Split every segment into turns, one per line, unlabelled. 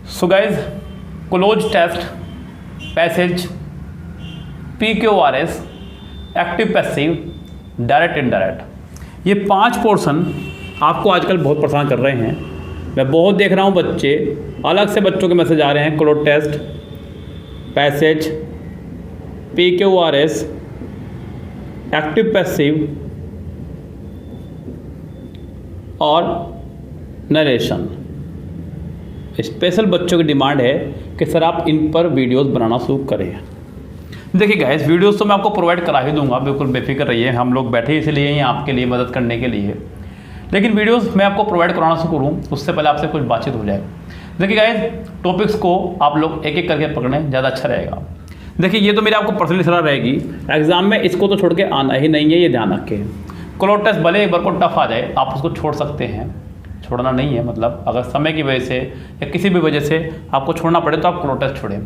सो guys, cloze test, passage, PQRS, active passive, direct indirect, ये 5 portion आपको आजकल बहुत परेशान कर रहे हैं। मैं बहुत देख रहा हूँ बच्चे, अलग से बच्चों के मैसेज आ रहे हैं। Cloze test, passage, PQRS, active passive और नरेशन। स्पेशल बच्चों की डिमांड है कि सर आप इन पर वीडियोस बनाना शुरू करें। देखिए गाइस, वीडियोस तो मैं आपको प्रोवाइड करा ही दूंगा, बिल्कुल बेफिक्र रहिए। हम लोग बैठे इसलिए हैं आपके लिए, मदद करने के लिए। लेकिन वीडियोस मैं आपको प्रोवाइड कराना शुरू करूँ उससे पहले आपसे कुछ बातचीत हो जाए। देखिए गाइस, टॉपिक्स को आप लोग एक एक करके पकड़ें, ज़्यादा अच्छा रहेगा। देखिए, ये तो मेरी आपको पर्सनली सलाह रहेगी, एग्जाम में इसको तो छोड़ के आना ही नहीं है, ये ध्यान रखें। क्लोज टेस्ट भले एक बार को टफ आ जाए, आप उसको छोड़ सकते हैं, छोड़ना नहीं है। मतलब अगर समय की वजह से या किसी भी वजह से आपको छोड़ना पड़े तो आप क्लोज टेस्ट छोड़ें।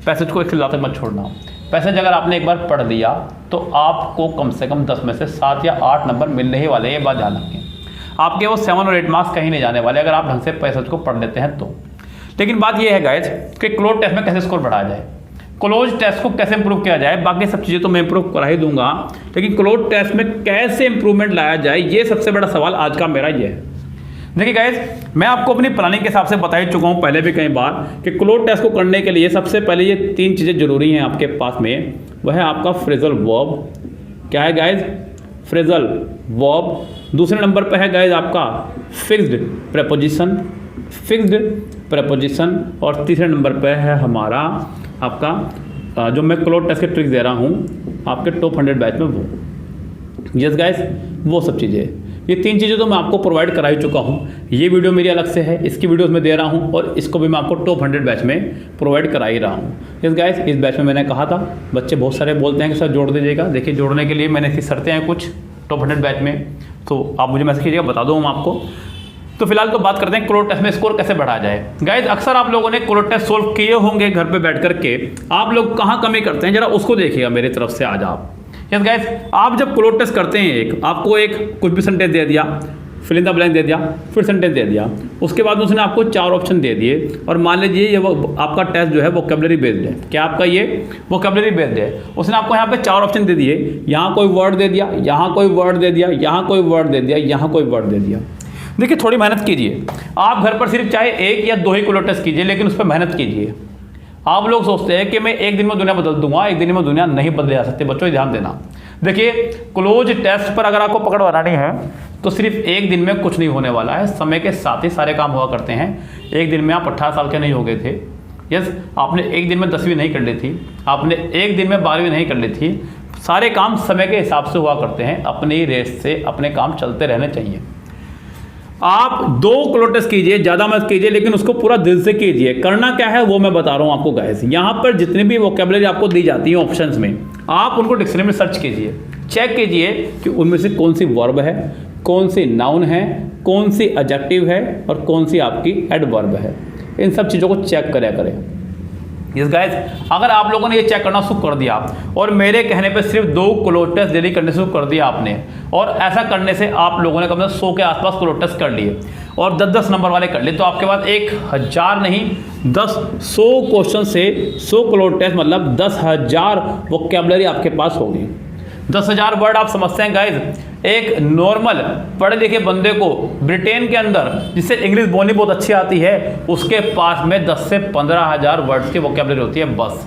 पैसेज को एक ज़्यादा मत छोड़ना। पैसेज अगर आपने एक बार पढ़ लिया तो आपको कम से कम 10 में से 7 या 8 नंबर मिलने ही वाले, ये बात ध्यान रखें। आपके वो 7 और 8 मार्क्स कहीं नहीं जाने वाले अगर आप ढंग से पैसेज को पढ़ लेते हैं तो। लेकिन बात ये है गाइज कि क्लोज टेस्ट में कैसे स्कोर बढ़ाया जाए, क्लोज टेस्ट को कैसे इंप्रूव किया जाए। बाकी सब चीज़ें तो मैं इंप्रूव करा ही दूंगा, लेकिन क्लोज टेस्ट में कैसे इंप्रूवमेंट लाया जाए, ये सबसे बड़ा सवाल आज का मेरा ये है। देखिए गाइज, मैं आपको अपनी प्लानिंग के हिसाब से बता ही चुका हूँ पहले भी कई बार कि क्लोज टेस्ट को करने के लिए सबसे पहले ये 3 चीज़ें जरूरी हैं आपके पास में। वह है आपका फ्रेजल वर्ब। क्या है गाइज? Phrasal verb. दूसरे नंबर पर है गाइज आपका फिक्स्ड प्रेपोजिशन, और तीसरे नंबर पर है हमारा आपका जो मैं क्लोज टेस्ट के ट्रिक्स दे रहा हूँ आपके टॉप 100 बैच में वो। यस गाइज, वो सब चीज़ें, ये 3 चीज़ें तो मैं आपको प्रोवाइड करा ही चुका हूँ। ये वीडियो मेरी अलग से है, इसकी वीडियोस मैं दे रहा हूँ और इसको भी मैं आपको टॉप 100 बैच में प्रोवाइड करा ही रहा हूँ। यस गाइस, इस बैच में मैंने कहा था, बच्चे बहुत सारे बोलते हैं कि सर जोड़ दीजिएगा। देखिए, जोड़ने के लिए मैंने इसकी शर्तें हैं कुछ टॉप 100 बैच में, तो आप मुझे मैसेज कीजिएगा, बता दूँ हम आपको। तो फिलहाल तो बात करते हैं क्लोज टेस्ट में स्कोर कैसे बढ़ाया जाए। गाइज, अक्सर आप लोगों ने क्लोज टेस्ट सोल्व किए होंगे घर पे बैठ करके, आप लोग कहाँ कमी करते हैं जरा उसको देखिएगा मेरी तरफ से आज आप। यस गाइज, आप जब क्लोज टेस्ट करते हैं, आपको एक कुछ भी सेंटेंस दे दिया, फिल इन द ब्लैंक दे दिया, फिर सेंटेंस दे दिया, उसके बाद उसने आपको 4 ऑप्शन दे दिए, और मान लीजिए ये आपका टेस्ट जो है वोकैबुलरी बेस्ड है। क्या आपका ये वोकैबुलरी बेस्ड है? उसने आपको यहाँ पे 4 ऑप्शन दे दिए, यहाँ कोई वर्ड दे दिया, यहाँ कोई वर्ड दे दिया, यहाँ कोई वर्ड दे दिया, यहाँ कोई वर्ड दे दिया। देखिए, थोड़ी मेहनत कीजिए। आप घर पर सिर्फ चाहे 1 या 2 ही क्लोज टेस्ट कीजिए, लेकिन उस पर मेहनत कीजिए। आप लोग सोचते हैं कि मैं एक दिन में दुनिया बदल दूंगा, एक दिन में दुनिया नहीं बदले जा सकती। बच्चों, ध्यान देना। देखिए, क्लोज टेस्ट पर अगर आपको पकड़ बनानी है तो सिर्फ एक दिन में कुछ नहीं होने वाला है, समय के साथ ही सारे काम हुआ करते हैं। एक दिन में आप 18 साल के नहीं हो गए थे। यस, आपने एक दिन में 10वीं नहीं कर ली थी, आपने एक दिन में 12वीं नहीं कर ली थी। सारे काम समय के हिसाब से हुआ करते हैं। अपनी रेस से अपने काम चलते रहने चाहिए। आप 2 क्लोज टेस्ट कीजिए, ज़्यादा मत कीजिए, लेकिन उसको पूरा दिल से कीजिए। करना क्या है वो मैं बता रहा हूँ आपको गाइस। यहाँ पर जितनी भी वोकैबुलरी आपको दी जाती है ऑप्शंस में, आप उनको डिक्शनरी में सर्च कीजिए, चेक कीजिए कि उनमें से कौन सी वर्ब है, कौन सी नाउन है, कौन सी एडजेक्टिव है और कौन सी आपकी एडवर्ब है। इन सब चीज़ों को चेक करें। यस गाइस, अगर आप लोगों ने ये चेक करना शुरू कर दिया और मेरे कहने पे सिर्फ 2 क्लोज टेस्ट डेली करने शुरू कर दिया आपने, और ऐसा करने से आप लोगों ने कम से कम 100 के आसपास क्लोज टेस्ट कर लिए और 10-10 नंबर वाले कर लिए, तो आपके पास 1000 नहीं 100 क्वेश्चन से 100 क्लोज टेस्ट मतलब 10,000 वोकैबुलरी आपके पास होगी। 10,000 वर्ड आप समझते हैं गाइज, एक नॉर्मल पढ़े लिखे बंदे को ब्रिटेन के अंदर जिससे इंग्लिश बोलनी बहुत अच्छी आती है, उसके पास में 10 से 15,000 वर्ड्स की वोकैबुलरी होती है, बस,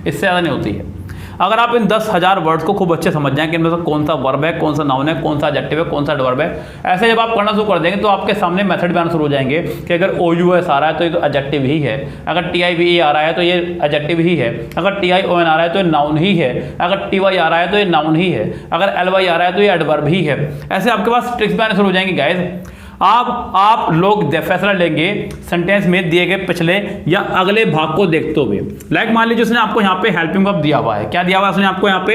इससे ज़्यादा नहीं होती है। अगर आप इन 10,000 वर्ड्स को खूब अच्छे समझ जाएं कि इनमें से कौन सा वर्ब है, कौन सा नाउन है, कौन सा एडजेक्टिव है, कौन सा एडवर्ब है, ऐसे जब आप करना शुरू कर देंगे तो आपके सामने मेथड भी आना शुरू हो जाएंगे कि अगर OUS आ रहा है तो ये तो एडजेक्टिव ही है, अगर TIVE आ रहा है तो ये एडजेक्टिव ही है, अगर TION आ रहा है तो ये नाउन ही है, अगर TY आ रहा है तो ये नाउन ही है, अगर LY आ रहा है तो ये एडवर्ब ही है। ऐसे आपके पास ट्रिक्स भी आने शुरू हो जाएंगे गाइज। आप लोग फैसला लेंगे सेंटेंस में दिए गए पिछले या अगले भाग को देखते हुए। लाइक मान लीजिए उसने आपको यहाँ पे हेल्पिंग वर्ब दिया हुआ है। क्या दिया हुआ है उसने आपको यहाँ पे?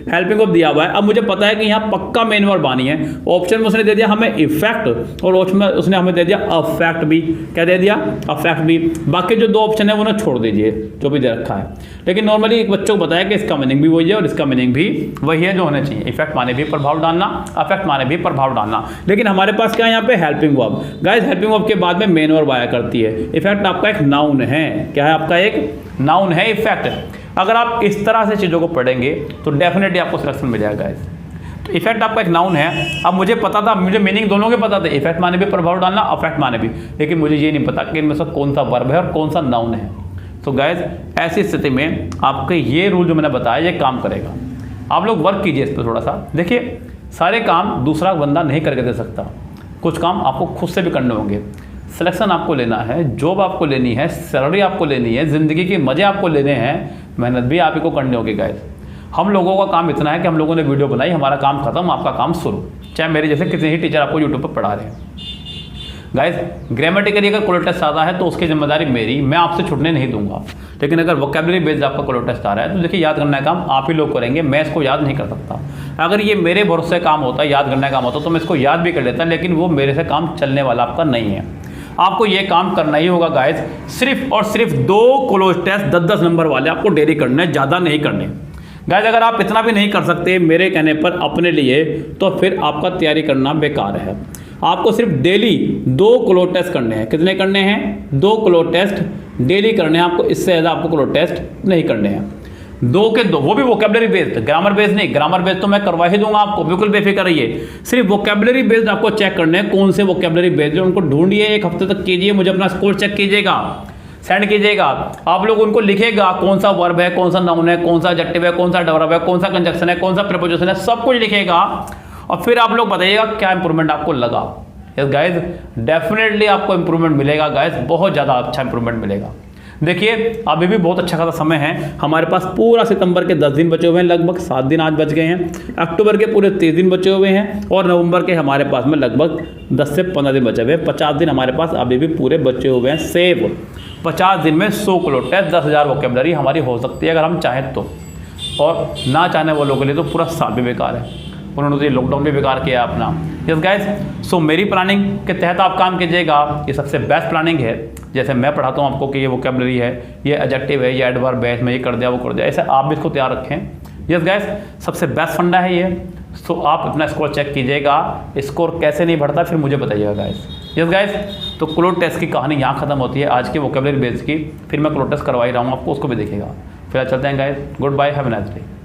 हेल्पिंग वर्ब दिया हुआ है। अब मुझे पता है कि यहाँ पक्का मेन वर्ब आनी है। ऑप्शन में उसने दे दिया हमें इफेक्ट और ऑप्शन में उसने हमें दे दिया अफेक्ट भी। क्या दे दिया? अफेक्ट भी। बाकी जो 2 ऑप्शन है वो ना छोड़ दीजिए जो भी दे रखा है। लेकिन नॉर्मली एक बच्चों को बताया कि इसका मीनिंग भी वही है और इसका मीनिंग भी वही है जो होना चाहिए। इफेक्ट माने भी प्रभाव डालना, अफेक्ट माने भी प्रभाव डालना। लेकिन हमारे पास क्या है यहाँ पे? Helping verb. Guys helping verb के बाद में मेन वर्ब आया करती है। इफेक्ट आपका एक नाउन है। क्या है आपका? एक नाउन है इफेक्ट। अगर आप इस तरह से चीज़ों को पढ़ेंगे तो डेफिनेटली आपको सिलेक्शन मिल जाएगा गाइस। तो इफेक्ट आपका एक नाउन है। अब मुझे पता था, मुझे मीनिंग दोनों के पता थे, इफेक्ट माने भी प्रभाव डालना, अफेक्ट माने भी, लेकिन मुझे ये नहीं पता कि इनमें से कौन सा वर्ब है और कौन सा नाउन है। तो गाइस ऐसी स्थिति में आपके ये रूल जो मैंने बताया ये काम करेगा। आप लोग वर्क कीजिए इस पर थोड़ा सा। देखिए सारे काम दूसरा बंदा नहीं करके दे सकता, कुछ काम आपको खुद से भी करने होंगे। सिलेक्शन आपको लेना है, जॉब आपको लेनी है, सैलरी आपको लेनी है, ज़िंदगी के मज़े आपको लेने हैं, मेहनत भी आप ही को करनी होगी गाइस। हम लोगों का काम इतना है कि हम लोगों ने वीडियो बनाई, हमारा काम खत्म, आपका काम शुरू। चाहे मेरे जैसे किसी ही टीचर आपको यूट्यूब पर पढ़ा रहे हैं। गाइस ग्रामेटिकली अगर कोलोर टेस्ट आता है तो उसकी जिम्मेदारी मेरी, मैं आपसे छुटने नहीं दूंगा। लेकिन अगर वोकैबुलरी बेस्ड आपका कोलोर टेस्ट आ रहा है तो देखिए याद करने का काम आप ही लोग करेंगे, मैं इसको याद नहीं कर सकता। अगर ये मेरे भरोसे काम होता है, याद करने का काम होता तो मैं इसको याद भी कर लेता, लेकिन वो मेरे से काम चलने वाला आपका नहीं है। आपको ये काम करना ही होगा गाइस। सिर्फ और सिर्फ 2 कोलोर टेस्ट 10-10 नंबर वाले आपको डेली करने, ज़्यादा नहीं करने गाइस। अगर आप इतना भी नहीं कर सकते मेरे कहने पर अपने लिए, तो फिर आपका तैयारी करना बेकार है। आपको सिर्फ डेली 2 कोलोर टेस्ट करने हैं। कितने करने हैं? 2 कोलोर टेस्ट डेली करने हैं आपको, इससे ज़्यादा आपको कोलोर टेस्ट नहीं करने हैं। 2 के 2, वो भी वोकैबुलरी बेस्ड, ग्रामर बेस्ड नहीं। ग्रामर बेस्ड तो मैं करवा ही दूंगा आपको, बिल्कुल बेफिक्र रहिए। सिर्फ वोकैबुलरी बेस्ड आपको चेक करने हैं, कौन से वोकैबुलरी बेस्ड है उनको ढूंढिए, 1 हफ्ते तक कीजिए, मुझे अपना स्कोर चेक कीजिएगा, सेंड कीजिएगा। आप लोग उनको लिखेगा कौन सा वर्ब है, कौन सा नाउन है, कौन सा एडजेक्टिव है, कौन सा एडवर्ब है, कौन सा कंजक्शन है, कौन सा प्रीपोजिशन है, सब कुछ लिखेगा और फिर आप लोग बताइएगा क्या इंप्रूवमेंट आपको लगा। यस गाइज डेफिनेटली आपको इंप्रूवमेंट मिलेगा गाइज, बहुत ज़्यादा अच्छा इंप्रूवमेंट मिलेगा। देखिए अभी भी बहुत अच्छा खासा समय है हमारे पास। पूरा सितंबर के 10 दिन बचे हुए हैं, लगभग 7 दिन आज बच गए हैं। अक्टूबर के पूरे 30 दिन बचे हुए हैं और नवंबर के हमारे पास में लगभग 10 से 15 दिन बचे हुए हैं। 50 दिन हमारे पास अभी भी पूरे बचे हुए हैं। सेव 50 दिन में 100 कोलोर टेस्ट, 10,000 वोकैबुलरी हमारी हो सकती है अगर हम चाहें तो। और ना चाहने वालों के लिए तो पूरा साल भी बेकार है, उन्होंने तो ये लॉकडाउन भी बेकार किया अपना। यस गाइस, सो मेरी प्लानिंग के तहत आप काम कीजिएगा, ये सबसे बेस्ट प्लानिंग है। जैसे मैं पढ़ाता हूँ आपको कि ये वोकैबुलरी है, ये एडजेक्टिव है, ये एडवर्ब है, मैं ये कर दिया वो कर दिया, ऐसे आप भी इसको तैयार रखें। यस गाइस, सबसे बेस्ट फंडा है ये। सो आप अपना स्कोर चेक कीजिएगा, स्कोर कैसे नहीं बढ़ता फिर मुझे बताइएगा गाइस। यस गाइस, तो कोलोर टेस्ट की कहानी यहाँ खत्म होती है आज की वोकैबुलरी बेस की। फिर मैं कोलोर टेस्ट करवा ही रहा हूँ आपको, उसको भी देखिएगा। फिर चलते हैं guys, good bye, have a nice day.